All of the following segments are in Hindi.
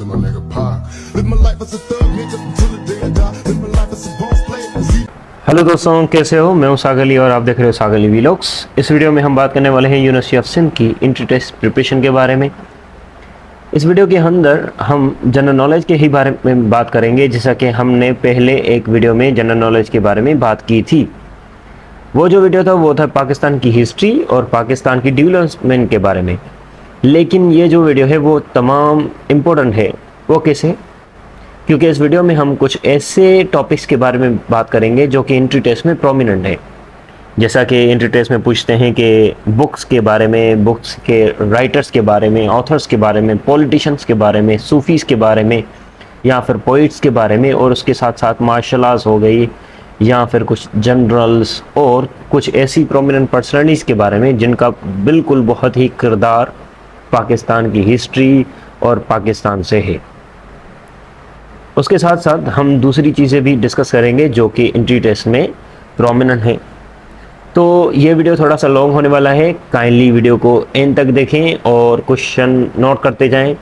to my nigga Pac. Live my life as a thug nigga until the day I die. Live my life as a boss player. Hello दोस्तों, कैसे हो? मैं हूं सागर अली और आप देख रहे हो सागर अली व्लॉग्स। इस वीडियो में हम बात करने वाले हैं यूनिवर्सिटी ऑफ सिंध की एंट्री टेस्ट प्रिपरेशन के बारे में। इस वीडियो के अंदर हम जनरल नॉलेज के ही बारे में बात करेंगे, जैसा कि हमने पहले एक वीडियो में जनरल नॉलेज के बारे में बात की थी। वो जो वीडियो था वो था पाकिस्तान की हिस्ट्री और पाकिस्तान की डेवलपमेंट के बारे में। लेकिन ये जो वीडियो है वो तमाम इम्पोर्टेंट है। वो कैसे? क्योंकि इस वीडियो में हम कुछ ऐसे टॉपिक्स के बारे में बात करेंगे जो कि एंट्री टेस्ट में प्रोमिनेंट है। जैसा कि एंट्री टेस्ट में पूछते हैं कि बुक्स के बारे में, बुक्स के राइटर्स के बारे में, ऑथर्स के बारे में, पॉलिटिशियंस के बारे में, सूफीज़ के बारे में, या फिर पोइट्स के बारे में, और उसके साथ साथ मार्शल आर्ट्स हो गई, या फिर कुछ जनरल्स और कुछ ऐसी प्रोमिनेंट पर्सनैलिटीज़ के बारे में जिनका बिल्कुल बहुत ही किरदार पाकिस्तान की हिस्ट्री और पाकिस्तान से है। उसके साथ साथ हम दूसरी चीज़ें भी डिस्कस करेंगे जो कि एंट्री टेस्ट में प्रोमिनेंट है। तो ये वीडियो थोड़ा सा लॉन्ग होने वाला है, काइंडली वीडियो को एंड तक देखें और क्वेश्चन नोट करते जाएं।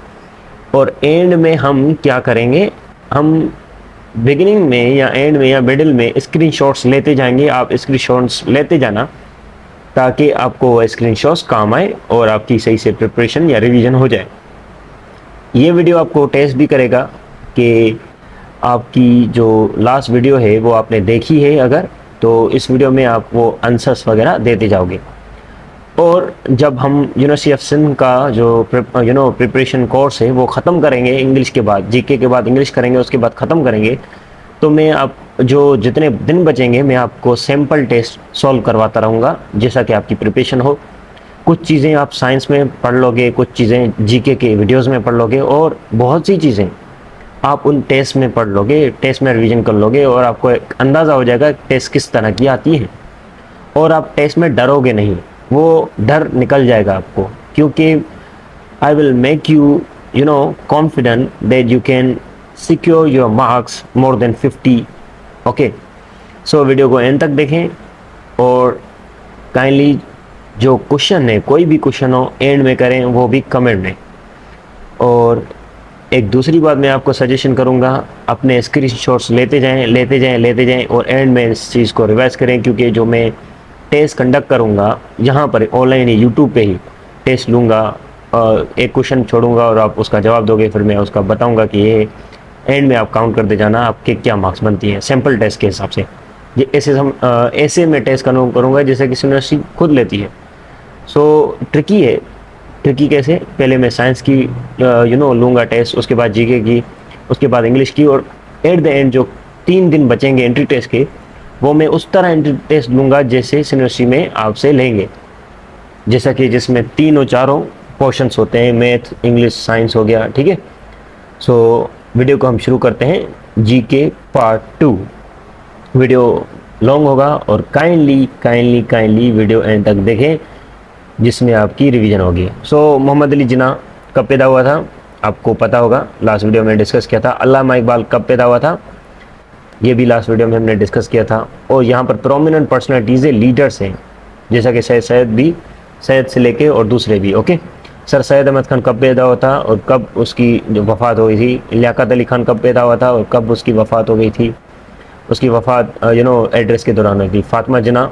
और एंड में हम क्या करेंगे, हम बिगिनिंग में या एंड में या मिडिल में स्क्रीनशॉट्स लेते जाएंगे। आप स्क्रीनशॉट्स लेते जाना ताकि आपको स्क्रीनशॉट्स काम आए और आपकी सही से प्रिपरेशन या रिवीजन हो जाए। ये वीडियो आपको टेस्ट भी करेगा कि आपकी जो लास्ट वीडियो है वो आपने देखी है, अगर तो इस वीडियो में आप वो आंसर्स वगैरह देते जाओगे। और जब हम यूनिवर्सिटी ऑफ सिंध का जो प्रिपरेशन कोर्स है वो ख़त्म करेंगे, इंग्लिश के बाद, जीके के बाद इंग्लिश करेंगे, उसके बाद ख़त्म करेंगे, तो मैं आप जो जितने दिन बचेंगे मैं आपको सैम्पल टेस्ट सॉल्व करवाता रहूँगा, जैसा कि आपकी प्रिपरेशन हो। कुछ चीज़ें आप साइंस में पढ़ लोगे, कुछ चीज़ें जीके के वीडियोज़ में पढ़ लोगे, और बहुत सी चीज़ें आप उन टेस्ट में पढ़ लोगे, टेस्ट में रिवीजन कर लोगे, और आपको एक अंदाज़ा हो जाएगा टेस्ट किस तरह की आती है। और आप टेस्ट में डरोगे नहीं, वो डर निकल जाएगा आपको, क्योंकि I will make you confident that you can secure your marks more than 50। Okay, so video को एंड तक देखें और काइंडली जो क्वेश्चन है, कोई भी क्वेश्चन हो, एंड में करें, वो भी कमेंट में। और एक दूसरी बात मैं आपको सजेशन करूंगा, अपने स्क्रीनशॉट्स लेते जाएं और एंड में इस चीज़ को रिवाइज करें, क्योंकि जो मैं टेस्ट कंडक्ट करूंगा यहाँ पर ऑनलाइन ही यूट्यूब पे ही टेस्ट लूँगा, एक क्वेश्चन छोड़ूंगा और आप उसका जवाब दोगे, फिर मैं उसका बताऊंगा कि ये एंड में आप काउंट करते जाना आपके क्या मार्क्स बनती हैं सैम्पल टेस्ट के हिसाब से। ये ऐसे मैं टेस्ट करूँगा जैसे कि यूनिवर्सिटी खुद लेती है। सो ट्रिकी है। ट्रिकी कैसे? पहले मैं साइंस की लूँगा टेस्ट, उसके बाद जीके की, उसके बाद इंग्लिश की, और एट द एंड जो 3 दिन बचेंगे एंट्री टेस्ट के, वो मैं उस तरह एंट्री टेस्ट लूँगा जैसे यूनिवर्सिटी में आपसे लेंगे, जैसा कि जिसमें 3 और 4 पोर्शंस होते हैं, मैथ, इंग्लिश, साइंस हो गया। ठीक है, सो वीडियो को हम शुरू करते हैं। जीके पार्ट 2 वीडियो लॉन्ग होगा और काइंडली वीडियो एंड तक देखें, जिसमें आपकी रिवीजन होगी। सो मोहम्मद अली जिन्ना कब पैदा हुआ था? आपको पता होगा, लास्ट वीडियो में डिस्कस किया था। अल्लामा इकबाल कब पैदा हुआ था? ये भी लास्ट वीडियो में हमने डिस्कस किया था। और यहाँ पर प्रोमिनेंट पर्सनैलिटीज़ लीडर्स हैं, जैसा कि सैयद से लेके और दूसरे भी। ओके, सर सैयद अहमद खान कब पैदा हुआ था और कब उसकी जो वफ़ात हो गई थी? लियाकत अली खान कब पैदा हुआ था और कब उसकी वफ़ात हो गई थी? उसकी वफ़ात एड्रेस के दौरान हुई थी। Fatima Jinnah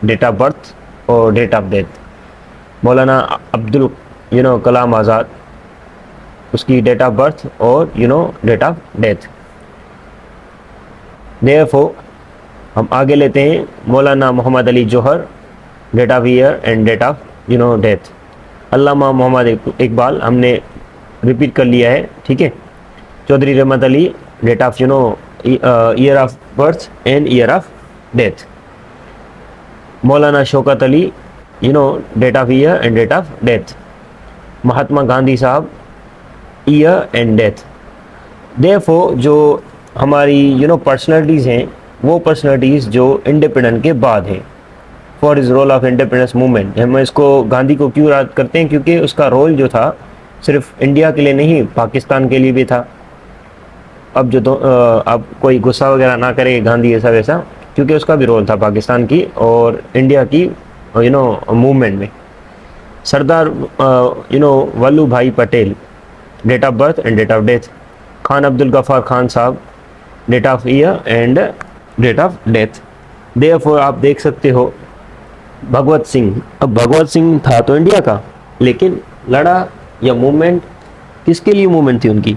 date of birth और date of death. Maulana Abdul Kalam Azad, उसकी डेट ऑफ बर्थ और डेट ऑफ डेथ। देयरफॉर हम आगे लेते हैं Maulana Mohammad Ali Jauhar, date of year and date of death. Allama Mohammad Iqbal हमने रिपीट कर लिया है। ठीक है, Chaudhry Rahmat Ali, date of year of birth and year of death. Maulana Shaukat Ali, date of year and date of death. Mahatma Gandhi sahab, year and death. Therefore जो हमारी पर्सनैलिटीज़ हैं, वो पर्सनैलिटीज़ जो इंडिपेंडेंट के बाद हैं। For is role of independence movement, हम इसको गांधी को क्यों याद करते हैं? क्योंकि उसका रोल जो था सिर्फ इंडिया के लिए नहीं, पाकिस्तान के लिए भी था। अब अब कोई गुस्सा वगैरह ना करे गांधी ऐसा वैसा, क्योंकि उसका भी रोल था पाकिस्तान की और इंडिया की मूवमेंट में। Sardar Vallabh Bhai Patel, date of birth and date of death. Khan Abdul Ghaffar Khan sahab, date of year and date of death. Therefore आप देख सकते हो भगवत सिंह, अब भगवत सिंह था तो इंडिया का, लेकिन लड़ा या मूवमेंट किसके लिए मूवमेंट थी उनकी?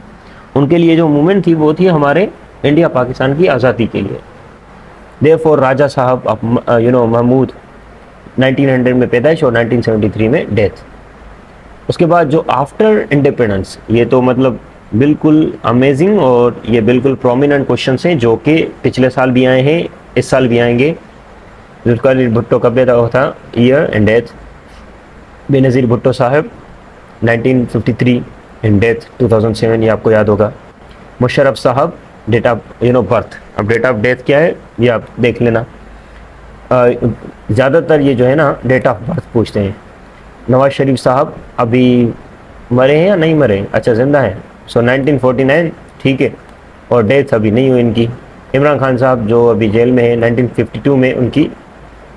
उनके लिए जो मूवमेंट थी वो थी हमारे इंडिया पाकिस्तान की आज़ादी के लिए। देयरफॉर राजा साहब महमूद 1900 में पैदाइश और 1973 में डेथ। उसके बाद जो आफ्टर इंडिपेंडेंस, ये तो मतलब बिल्कुल अमेजिंग और ये बिल्कुल प्रोमिनेंट क्वेश्चन हैं जो कि पिछले साल भी आए हैं, इस साल भी आएंगे। जुल्फिकार भुट्टो कब पैदा हुआ था, year and death. Benazir Bhutto साहब 1953 एंड डेथ 2007, ये आपको याद होगा। मुशर्रफ साहब डेट ऑफ बर्थ, अब डेट ऑफ डेथ क्या है ये आप देख लेना। ज़्यादातर ये जो है ना डेट ऑफ बर्थ पूछते हैं। नवाज शरीफ साहब अभी मरे हैं या नहीं मरे? अच्छा ज़िंदा हैं, सो 1949 ठीक है, और डेथ अभी नहीं हुई इनकी। इमरान खान साहब जो अभी जेल में है 1952 में उनकी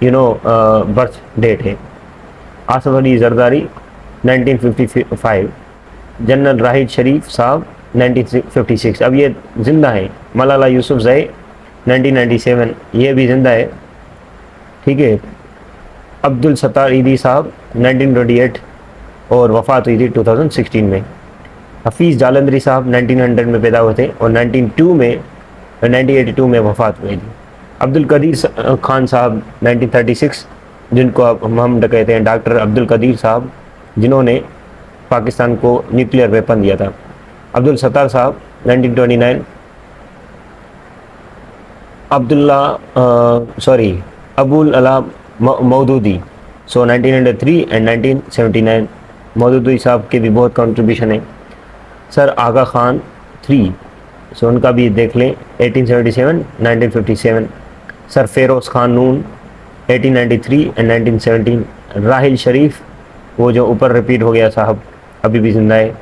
बर्थ डेट है। आसफ अली जरदारी 1955। जनरल राहिद शरीफ साहब 1956, अब ये ज़िंदा है। मलाला यूसुफजई 1997, ये भी ज़िंदा है, ठीक है। अब्दुल सत्तार ईदी साहब 1928 और वफ़ात हुई थी 2016 में। हफीज़ जालंधरी साहब 1900 में पैदा हुए थे और 1982 में वफ़ात हुई थी। अब्दुल कदीर खान साहब 1936, जिनको अब हम कहते हैं डॉक्टर अब्दुल कदीर साहब, जिन्होंने पाकिस्तान को न्यूक्लियर वेपन दिया था। अब्दुल सत्तार साहब 1929। अबुल अला मौदूदी, सो 1903 एंड 1979। मौदूदी साहब के भी बहुत कंट्रीब्यूशन है। सर आगा खान 3, सो उनका भी देख लें 1877 1957। Sir Feroz Khan Noon 1893 and 1917। राहिल शरीफ, वो जो ऊपर रिपीट हो गया साहब, अभी भी जिंदा है।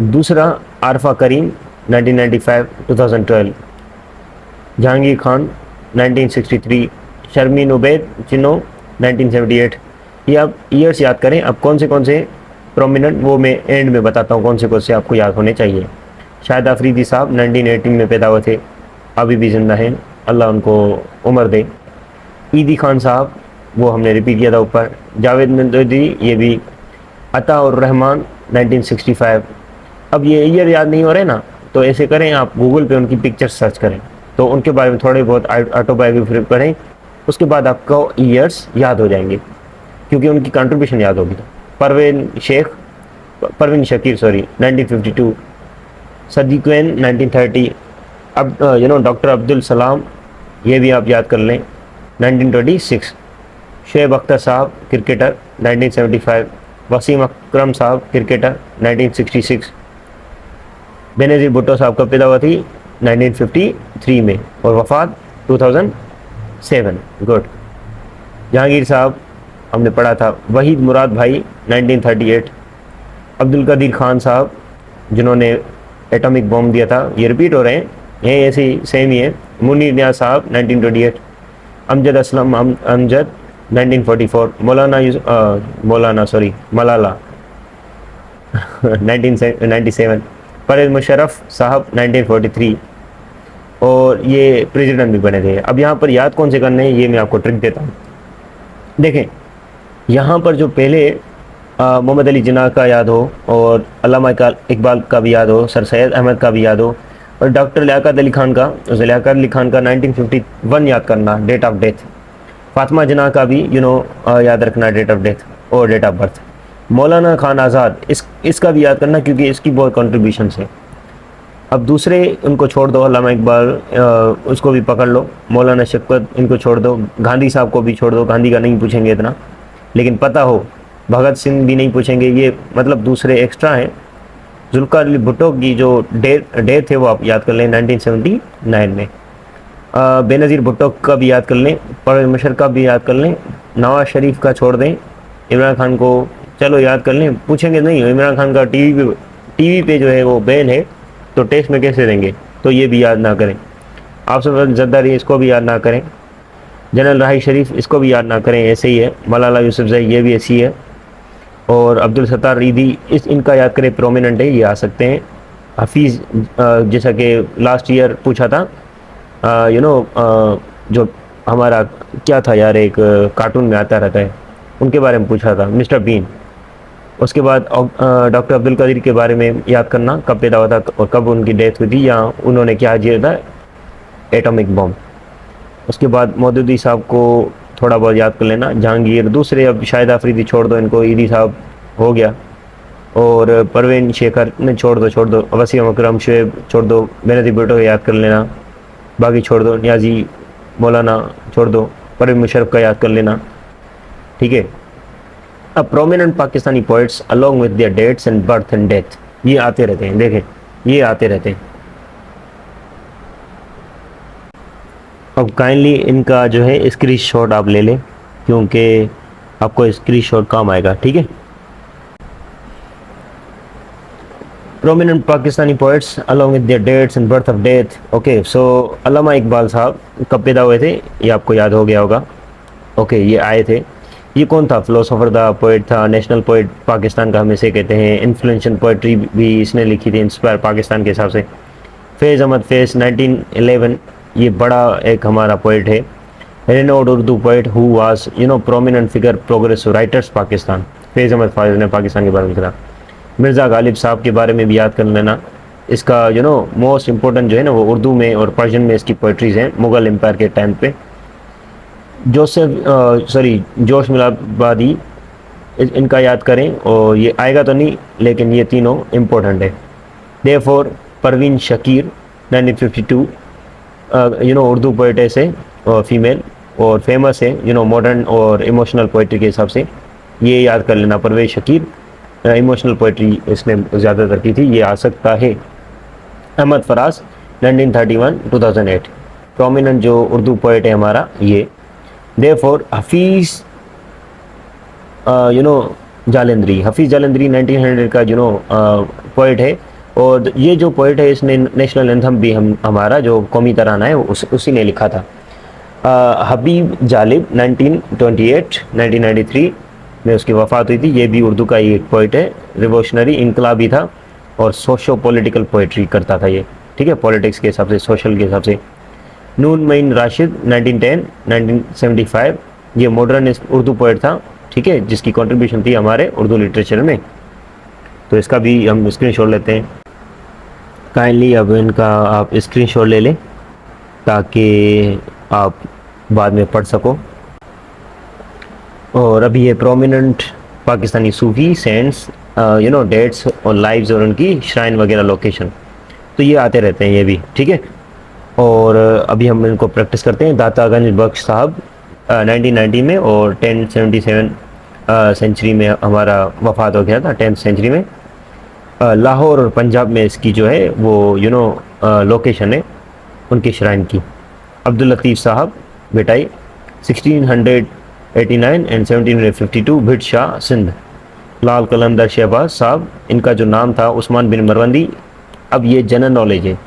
दूसरा आरफा करीम 1995 2012। जहांगीर खान 1963। शर्मीन उबैद चिनो 1978। ये आप ईयर्स याद करें। अब कौन से प्रोमिनेंट वो मैं एंड में बताता हूँ, कौन से आपको याद होने चाहिए। शाहिद अफरीदी साहब 1918 में पैदा हुए थे, अभी भी ज़िंदा हैं, अल्लाह उनको उम्र दे। ईदी खान साहब, वो हमने रिपीट किया था ऊपर। जावेद नदवी, ये भी। अता और रहमान 1965। अब ये ईयर याद नहीं हो रहे ना, तो ऐसे करें आप गूगल पे उनकी पिक्चर सर्च करें, तो उनके बारे में थोड़े बहुत ऑटोबायोग्राफी पढ़ें, उसके बाद आपको ईयर्स याद हो जाएंगे क्योंकि उनकी कंट्रीब्यूशन याद होगी। परवीन शकीर 1952। सदीक़ 1930। अब डॉक्टर अब्दुल सलाम, ये भी आप याद कर लें 1926। शुएब अख्तर साहब क्रिकेटर 1975। वसीम अकरम साहब क्रिकेटर 1966। बेनज़ीर भुट्टो साहब कब पैदा हुआ थी? 1953 में और वफ़ात 2007। गुड। जहांगीर साहब हमने पढ़ा था। वहीद मुराद भाई 1938। अब्दुल कदीर खान साहब, जिन्होंने एटॉमिक बॉम्ब दिया था, ये रिपीट हो रहे हैं, ये ऐसे ही सेम ही है। मुनीर नियाज़ साहब 1928। अमजद असलम अमजद 1944। मलाला 1997। परवेज़ मुशर्रफ साहब 1943, और ये प्रेसिडेंट भी बने थे। अब यहाँ पर याद कौन से करने हैं, ये मैं आपको ट्रिक देता हूँ। देखें, यहाँ पर जो पहले मोहम्मद अली जिन्ना का याद हो, और अल्लामा इकबाल का भी याद हो, सर सैयद अहमद का भी याद हो, और डॉक्टर लियाकत अली खान का 1951 याद करना, डेट ऑफ डेथ। फातिमा जिन्ना का भी याद रखना, डेट ऑफ डेथ और डेट ऑफ बर्थ। मौलाना खान आज़ाद, इसका भी याद करना क्योंकि इसकी बहुत कंट्रीब्यूशन है। अब दूसरे उनको छोड़ दो, अल्लामा इकबाल उसको भी पकड़ लो, मौलाना शफ़क़त इनको छोड़ दो, गांधी साहब को भी छोड़ दो, गांधी का नहीं पूछेंगे इतना, लेकिन पता हो। भगत सिंह भी नहीं पूछेंगे, ये मतलब दूसरे एक्स्ट्रा हैं। जुल्फ़िकार अली भुट्टो की जो डेथ है वो आप याद कर लें 1979 में। बेनज़ीर भुट्टो का भी याद कर लें, परवेज़ मुशर्रफ का भी याद कर लें, नवाज शरीफ का छोड़ दें, इमरान खान को चलो याद कर लें, पूछेंगे नहीं। इमरान खान का टीवी पे जो है वो बैन है, तो टेस्ट में कैसे देंगे, तो ये भी याद ना करें। आसिफ जरदारी, इसको भी याद ना करें। जनरल राहिद शरीफ, इसको भी याद ना करें, ऐसे ही है। मलाला यूसुफजई, ये भी ऐसी है। और अब्दुल सत्तार ईदी, इस इनका याद करें प्रोमिनेंट है, ये आ सकते हैं। हफीज़, जैसा कि लास्ट ईयर पूछा था, जो हमारा क्या था यार, एक कार्टून में आता रहता है, उनके बारे में पूछा था, मिस्टर बीन। उसके बाद डॉक्टर अब्दुल कदीर के बारे में याद करना, कब पैदा हुआ था और कब उनकी डेथ हुई थी, या उन्होंने क्या किया था, एटॉमिक बम। उसके बाद मौदूदी साहब को थोड़ा बहुत याद कर लेना। जहांगीर, दूसरे अब शाहिद आफरीदी छोड़ दो, इनको ईदी साहब हो गया, और परवीन शेखर ने छोड़ दो, वसीम अकरम शुएब छोड़ दो, बेनज़ीर भुट्टो को याद कर लेना, बाकी छोड़ दो, नियाजी मौलाना छोड़ दो, परवीन मुशर्रफ का याद कर लेना, ठीक है। अब prominent Pakistani poets along with their dates and birth and death, ये आते रहते हैं, देखें ये आते रहते हैं। अब काइंडली इनका जो है स्क्रीनशॉट आप ले लें, क्योंकि आपको स्क्रीनशॉट काम आएगा, ठीक है। Prominent Pakistani poets along with their dates and birth of death. Okay, so Allama Iqbal sahab कब पैदा हुए थे, ये आपको याद हो गया होगा। ओके, ये आए थे। ये कौन था, फिलोसोफर था, पोइट था, नेशनल पोइट पाकिस्तान का हम इसे कहते हैं। इन्फ्लुएंशियल पोइट्री भी इसने लिखी थी, इंस्पायर पाकिस्तान के हिसाब से। फैज़ अहमद फैज़ 1911, ये बड़ा एक हमारा पोइट है, renowned Urdu poet who was prominent figure progressive writers Pakistan. Faiz Ahmed Faiz ने पाकिस्तान के बारे में लिखा। मिर्ज़ा गालिब साहब के बारे में भी याद कर लेना। इसका मोस्ट इम्पोर्टेंट जो है ना, वो उर्दू में और पर्शियन में इसकी पोइट्रीज़ हैं, मुग़ल एम्पायर के टाइम पे। जोश मिलाबादी, इनका याद करें, और ये आएगा तो नहीं, लेकिन ये तीनों इम्पोर्टेंट है। देयरफॉर परवीन शकीर 1952, उर्दू पोइट ऐसे और फीमेल, और फेमस है मॉडर्न और इमोशनल पोइट्री के हिसाब से, ये याद कर लेना। परवेज शकीर इमोशनल पोइट्री इसने ज़्यादातर की थी, ये आ सकता है। अहमद फराज 1931-2008, प्रोमिनेंट जो उर्दू पोइट है हमारा ये। देयरफॉर हफीज़ जालंधरी 1900 का पोइट है, और ये जो पोइट है इसने नेशनल एंथम भी हमारा जो कौमी तराना है उसी ने लिखा था। हबीब जालिब 1993 में उसकी वफ़ात हुई थी। ये भी उर्दू का ही एक पोइट है, रिवोल्यूशनरी इनकलाबी था, और सोशो पॉलिटिकल पोइट्री करता था ये, ठीक है, पॉलिटिक्स के हिसाब से, सोशल के हिसाब से। नून मईन राशिद 1910-1975, ये मॉडर्निस्ट उर्दू पोइट था, ठीक है, जिसकी कंट्रीब्यूशन थी हमारे उर्दू लिटरेचर में। तो इसका भी हम स्क्रीनशॉट लेते हैं। काइंडली अब इनका आप स्क्रीनशॉट ले लें, ताकि आप बाद में पढ़ सको। और अभी ये prominent Pakistani Sufi saints dates और लाइव्स और उनकी श्राइन वगैरह लोकेशन, तो ये आते रहते हैं ये भी, ठीक है। और अभी हम इनको प्रैक्टिस करते हैं। दाता गंज बख्श साहब 1990 में, और 1077 सेंचुरी में हमारा वफ़ात हो गया था, 10th सेंचुरी में। लाहौर और पंजाब में इसकी जो है वो लोकेशन है उनकी श्राइन की। अब्दुल लतीफ़ साहब बेटाई 1689 एंड 1752, भिट शाह सिंध। लाल कलंदर शहबाज साहब, इनका जो नाम था उस्मान बिन मरवंदी। अब ये जनरल नॉलेज है,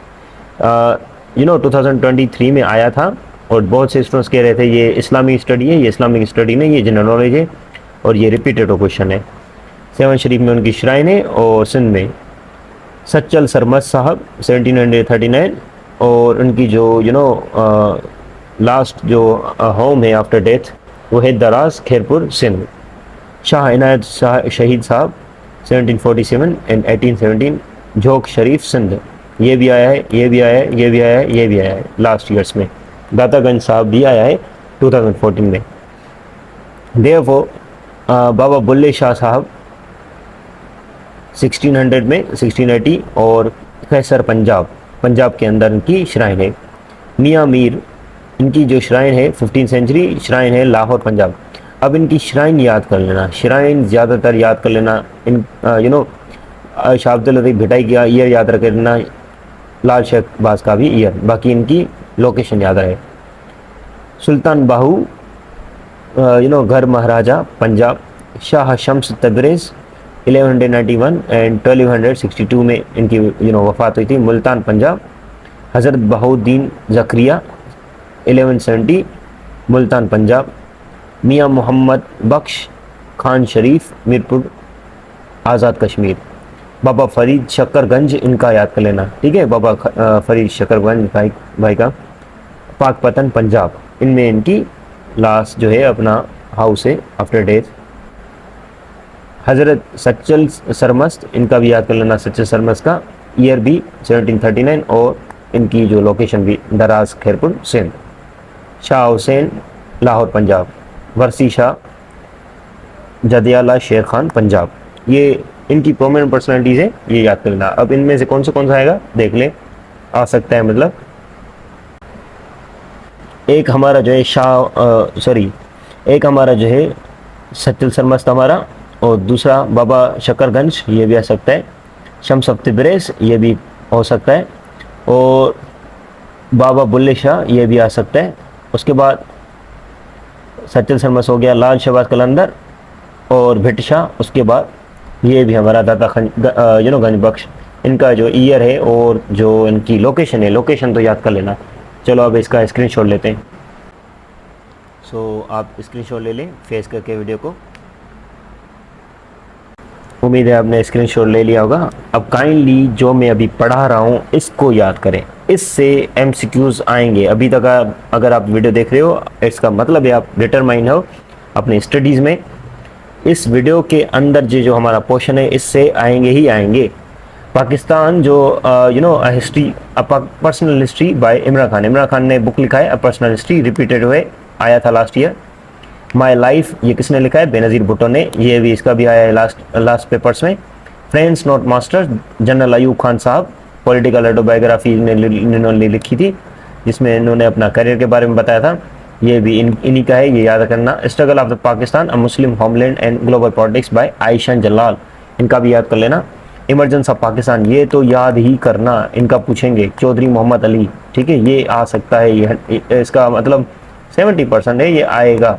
2023 में आया था, और बहुत से स्टूडेंट्स कह रहे थे ये इस्लामिक स्टडी है, ये इस्लामिक स्टडी नहीं, ये जनरल नॉलेज है, और ये रिपीटेड क्वेश्चन है। 7 शरीफ में उनकी श्राइन है, और सिंध में। सच्चल सरमद साहब 1739, और उनकी जो लास्ट जो होम है आफ्टर डेथ वो है दराज खैरपुर सिंध। शाह इनायत शहीद साहब 1747 एंड 1817, झोंक शरीफ सिंध। ये भी आया है, ये भी आया है, ये भी आया है, ये भी आया है लास्ट ईयर्स में। दातागंज साहब भी आया है 2014 में। देयरफॉर बाबा बुल्ले शाह साहब 1600 में 1680, और कैसर पंजाब के अंदर इनकी श्राइन है। मियाँ मीर, इनकी जो श्राइन है 15th सेंचुरी श्राइन है, लाहौर पंजाब। अब इनकी श्राइन याद कर लेना, श्राइन ज़्यादातर याद कर लेना। इन शाह अब्दुल लतीफ़ भिटाई का ईयर याद रख लेना, लाल शहबाज का भी ईयर, बाकी इनकी लोकेशन याद रहे। सुल्तान बाहू घर महाराजा पंजाब। शाह शम्स तबरेज़ 1191 एंड 1262 में इनकी वफ़ात हुई थी, मुल्तान पंजाब। हज़रत बहाउद्दीन ज़करिया 1170, मुल्तान पंजाब। मियाँ मोहम्मद बख्श खान शरीफ मीरपुर आज़ाद कश्मीर। बाबा फरीद शक्करगंज, इनका याद कर लेना, ठीक है, बाबा फरीद शक्करगंज भाई का पाकपतन पंजाब, इनमें इनकी लास्ट जो है अपना हाउस है आफ्टर डेथ। हज़रत सच्चल सरमस्त, इनका भी याद कर लेना, सच्चल सरमस्त का ईयर भी 1739 और इनकी जो लोकेशन भी दराज खैरपुर सिंध। शाह हुसैन लाहौर पंजाब। वर्सी शाह जदियाला शेर खान पंजाब। ये इनकी प्रोमिनेंट पर्सनैलिटीज़ है, ये याद कर लेना। अब इनमें से कौन सा आएगा देख लें, आ सकता है मतलब एक हमारा जो है एक हमारा जो है सच्चल सरमस्त हमारा, और दूसरा बाबा शक्करगंज, ये भी आ सकता है। शम्स तब्रेज़, ये भी हो सकता है, और बाबा बुल्ले शाह, ये भी आ सकता है। उसके बाद सच्चल सरमस्त हो गया, लाल शहबाज कलंदर और भिट शाह। उसके बाद ये भी हमारा दादा गंज बख्श, इनका जो ईयर है और जो इनकी लोकेशन है, लोकेशन तो याद कर लेना। चलो अब इसका स्क्रीनशॉट लेते हैं। सो आप स्क्रीनशॉट ले लें फेस करके वीडियो को। उम्मीद है आपने स्क्रीनशॉट ले लिया होगा। अब काइंडली जो मैं अभी पढ़ा रहा हूँ इसको याद करें, इससे MCQs आएंगे। अभी तक अगर आप वीडियो देख रहे हो, इसका मतलब है आप डिटरमाइन हो अपने स्टडीज़ में। इस वीडियो के अंदर जो हमारा पोर्शन है, इससे आएंगे ही आएंगे। पाकिस्तान जो history, personal history by Imran Khan ने बुक लिखा है, अ पर्सनल हिस्ट्री, रिपीटेड हुए आया था लास्ट ईयर। माई लाइफ, ये किसने लिखा है? बेनज़ीर भुट्टो ने, ये भी इसका भी आया है लास्ट पेपर्स में। Friends not masters, general Ayub Khan साहब, पॉलिटिकल ऑटोबायोग्राफी इन्होंने लिखी थी, जिसमें इन्होंने अपना करियर के बारे में बताया था। ये भी इन्हीं का है, ये याद करना। Struggle of the Pakistan, a Muslim homeland and global politics by Ayesha Jalal, इनका भी याद कर लेना। इमरजेंस ऑफ पाकिस्तान, ये तो याद ही करना, इनका पूछेंगे। चौधरी मोहम्मद अली, ठीक है, ये आ सकता है, ये इसका मतलब 70% है, ये आएगा।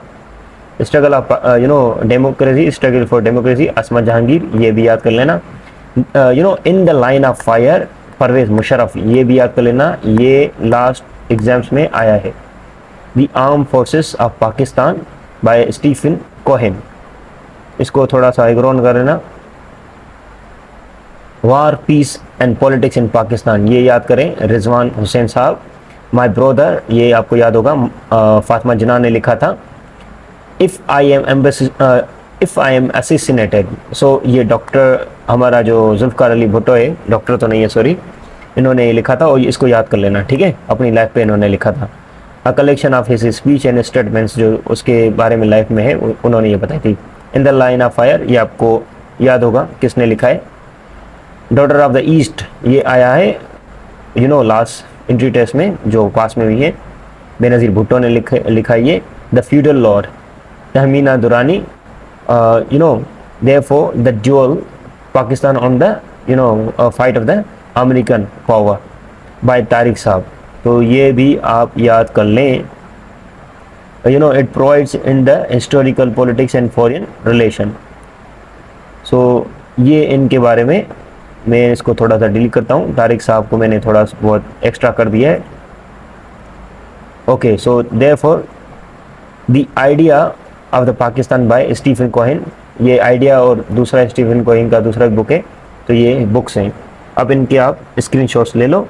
Struggle of democracy, struggle for democracy, Asma Jahangir, ये भी याद कर लेना। In the line of fire, Pervez Musharraf, ये भी याद कर लेना, ये लास्ट एग्जाम्स में आया है। The armed forces of Pakistan by Stephen Cohen, इसको थोड़ा सा इग्नोर कर लेना। War, peace and politics in Pakistan, ये याद करें, रिजवान हुसैन साहब। माय ब्रदर, ये आपको याद होगा, फातिमा जिन्ना ने लिखा था। इफ़ आई एम असैसिनेटेड, सो ये डॉक्टर हमारा जो जुल्फ़िकार अली भुट्टो है, डॉक्टर तो नहीं है सॉरी, इन्होंने लिखा था, और इसको याद कर लेना, ठीक है, अपनी लाइफ पे इन्होंने लिखा था। A collection of his speech and statements, जो उसके बारे में लाइफ में है, उन्होंने ये बताई थी। इन द लाइन ऑफ फायर, ये आपको याद होगा किसने लिखा है। डॉटर ऑफ द ईस्ट, ये आया है लास्ट एंट्री टेस्ट में जो पास में हुई है, बेनज़ीर भुट्टो ने लिखा है ये। The feudal lord, Tehmina Durrani, therefore the dual Pakistan on the fight of the American power by Tariq साहब, तो ये भी आप याद कर लें। it provides in the historical politics and foreign relation, so ये इनके बारे में मैं इसको थोड़ा सा डिलीट करता हूँ, तारिक साहब को मैंने थोड़ा बहुत एक्स्ट्रा कर दिया है। Okay, so therefore the idea of the Pakistan by Stephen Cohen, ये आइडिया और दूसरा स्टीफन कोहेन का दूसरा बुक है, तो ये बुक्स हैं। अब इनके आप स्क्रीनशॉट्स ले लो,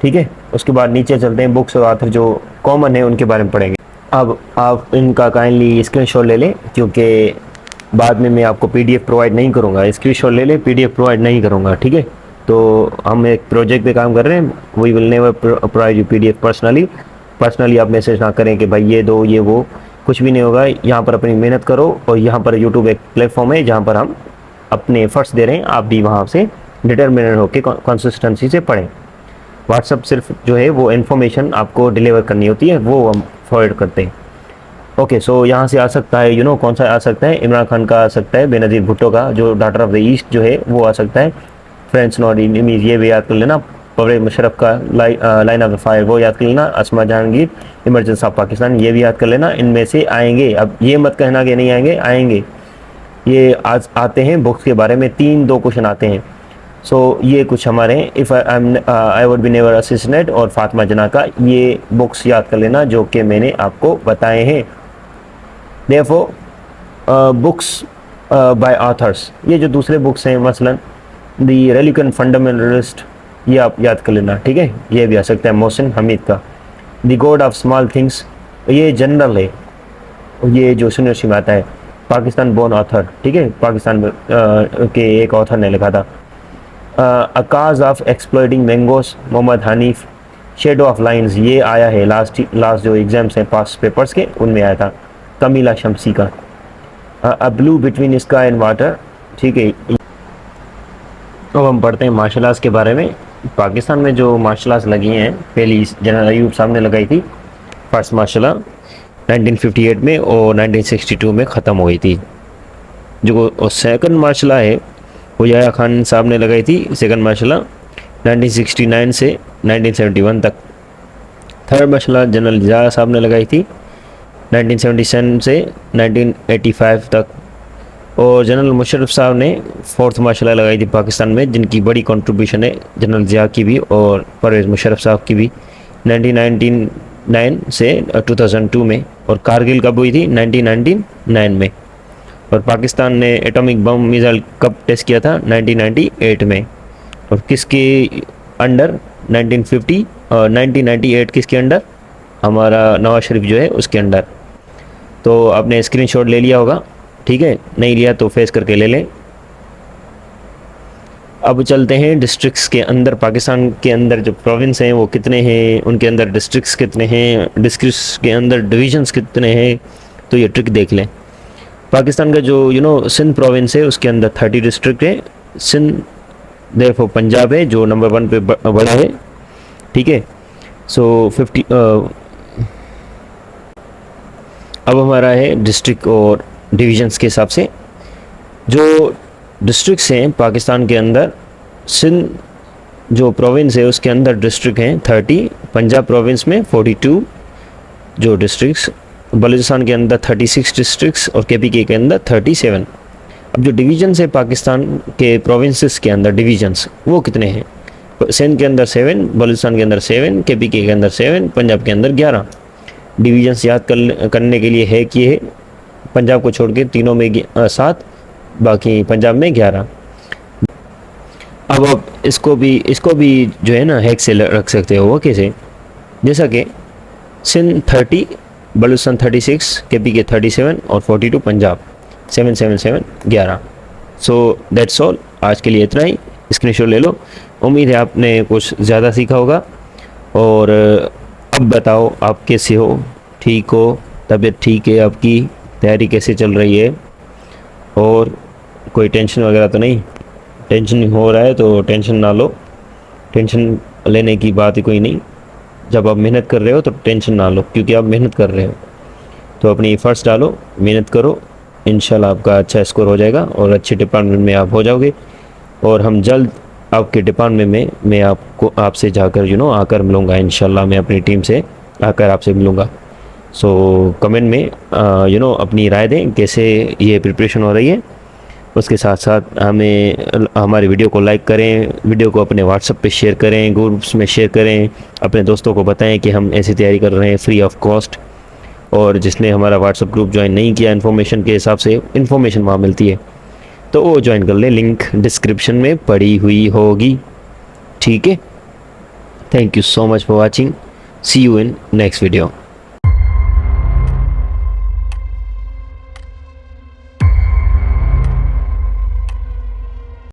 ठीक है। उसके बाद नीचे चलते हैं, बुक्स और आथर जो कॉमन है उनके बारे में पढ़ेंगे। अब आप इनका काइंडली स्क्रीनशॉट ले लें, क्योंकि बाद में मैं आपको PDF प्रोवाइड नहीं करूँगा। स्क्रीनशॉट ले लें, PDF प्रोवाइड नहीं करूँगा, ठीक है। तो हम एक प्रोजेक्ट पे काम कर रहे हैं, we will never provide you PDF personally आप मैसेज ना करें कि भाई ये दो ये वो, कुछ भी नहीं होगा। यहाँ पर अपनी मेहनत करो, और यहाँ पर YouTube एक प्लेटफॉर्म है जहाँ पर हम अपने एफर्ट्स दे रहे हैं, आप भी वहाँ से डिटर्मिनेट होकर कंसिस्टेंसी से पढ़ें। व्हाट्सअप सिर्फ जो है वो इन्फॉर्मेशन आपको डिलीवर करनी होती है, वो हम फॉरवर्ड करते हैं। ओके, सो यहाँ से आ सकता है कौन सा आ सकता है, इमरान खान का आ सकता है, बेनज़ीर भुट्टो का जो डॉटर ऑफ द ईस्ट जो है वो आ सकता है। फ्रेंड्स नॉट एनिमीज, ये भी याद कर लेना। परवेज मुशर्रफ का लाइन ऑफ द फायर, वो याद कर लेना। असमा जहांगीर, इमरजेंसी ऑफ पाकिस्तान, ये भी याद कर लेना। इनमें से आएंगे, अब ये मत कहना कि नहीं आएंगे, आएंगे। ये आज आते हैं बुक्स के बारे में, 3-2 क्वेश्चन आते हैं। सो ये कुछ हमारे if I would be never assassinate और फातिमा जिन्ना का, ये बुक्स याद कर लेना जो कि मैंने आपको बताए हैं। Therefore books by authors. ये जो दूसरे बुक्स हैं मसलन दी रेलिकन फंडामेंटलिस्ट, ये आप याद कर लेना, ठीक है। ये भी आ सकता है मोहसिन हमीद का। The God of small things, ये जनरल है, ये जो यूनिवर्सिटी में आता है, पाकिस्तान बोर्न ऑथर, ठीक है, पाकिस्तान के एक ऑथर ने लिखा था। A case of exploiting mangoes, Mohammed Hanif. Shadow of lines, ये आया है लास्ट जो एग्जाम्स हैं पास पेपर्स के उनमें आया था, कमीला शमसी का। A blue between sky and water, ठीक है। अब हम पढ़ते हैं मार्शल आर्ट्स के बारे में। पाकिस्तान में जो मार्शल आर्ट्स लगी हैं, पहली जनरल अयूब साहब ने लगाई थी फर्स्ट मार्शल आर्ट 1958 में और 1962 में ख़त्म हो गई थी। जो सेकंड मार्शल आर्ट है वो याया खान साहब ने लगाई थी, सेकंड मार्शल आर्ट 1969 से 1971 तक। थर्ड मार्शल आर्ट जनरल जिया साहब ने लगाई थी 1977 से 1985 तक। और जनरल मुशर्रफ साहब ने फोर्थ मार्शल आर्ट लगाई थी पाकिस्तान में, जिनकी बड़ी कंट्रीब्यूशन है जनरल जिया की भी और परवेज़ मुशर्रफ साहब की भी 1999 से 2002 में। और कारगिल कब हुई थी? 1999 में। और पाकिस्तान ने एटॉमिक बम मिसाइल कब टेस्ट किया था? 1998 में। और किसके अंडर? 1950 और 1998 किसके अंडर? हमारा नवाज शरीफ जो है उसके अंडर। तो आपने स्क्रीनशॉट ले लिया होगा, ठीक है, नहीं लिया तो फेस करके ले लें। अब चलते हैं डिस्ट्रिक्ट्स के अंदर। पाकिस्तान के अंदर जो प्रोविंस हैं वो कितने हैं, उनके अंदर डिस्ट्रिक्ट्स कितने हैं, डिस्ट्रिक्ट्स के अंदर डिवीजन्स कितने हैं, तो ये ट्रिक देख लें। पाकिस्तान का जो सिंध प्रोविंस है उसके अंदर 30 डिस्ट्रिक्ट है। सिंध देयरफॉर पंजाब है जो नंबर 1 पे बड़ा है, ठीक है। सो 50 अब हमारा है डिस्ट्रिक्ट और डिवीजन्स के हिसाब से। जो डिस्ट्रिक्ट्स हैं पाकिस्तान के अंदर, सिंध जो प्रोविंस है उसके अंदर डिस्ट्रिक्ट हैं 30, पंजाब प्रोविंस में 42 जो डिस्ट्रिक्ट्स, बलूचिस्तान के अंदर 36 डिस्ट्रिक्ट्स और केपीके के अंदर 37। अब जो डिवीजन्स है पाकिस्तान के प्रोविंसेस के अंदर डिवीजन्स वो कितने हैं? सिंध के अंदर 7, बलूचिस्तान के अंदर 7, केपीके के अंदर 7, पंजाब के अंदर 11। डिवीजन्स याद करने के लिए है कि पंजाब को छोड़ के तीनों में 7, बाकी पंजाब में 11। अब आप इसको भी जो है ना हैक से रख सकते हो। वो कैसे? जैसा कि सिंध 30, बलूचिस्तान 36, केपीके 37 और 42 पंजाब, 7 7 7 11। सो दैट्स ऑल, आज के लिए इतना ही। स्क्रीनशॉट ले लो। उम्मीद है आपने कुछ ज़्यादा सीखा होगा। और अब बताओ आप कैसे हो? ठीक हो? तबीयत ठीक है आपकी? तैयारी कैसे चल रही है? और कोई टेंशन वगैरह तो नहीं? टेंशन हो रहा है तो टेंशन ना लो, टेंशन लेने की बात ही कोई नहीं। जब आप मेहनत कर रहे हो तो टेंशन ना लो, क्योंकि आप मेहनत कर रहे हो। तो अपनी एफर्ट्स डालो, मेहनत करो, इंशाल्लाह आपका अच्छा स्कोर हो जाएगा और अच्छे डिपार्टमेंट में आप हो जाओगे। और हम जल्द आपके डिपार्टमेंट में मैं आपसे जाकर आकर मिलूँगा। इंशाल्लाह मैं अपनी टीम से आकर आपसे मिलूँगा। सो कमेंट में अपनी राय दें कैसे ये प्रिपरेशन हो रही है। उसके साथ साथ हमारी वीडियो को लाइक करें, वीडियो को अपने व्हाट्सएप पे शेयर करें, ग्रुप्स में शेयर करें, अपने दोस्तों को बताएं कि हम ऐसी तैयारी कर रहे हैं फ्री ऑफ कॉस्ट। और जिसने हमारा व्हाट्सएप ग्रुप ज्वाइन नहीं किया, इन्फॉर्मेशन के हिसाब से इन्फॉर्मेशन वहाँ मिलती है तो वो ज्वाइन कर ले, लिंक डिस्क्रिप्शन में पड़ी हुई होगी, ठीक है। Thank you so much for watching, see you in next video.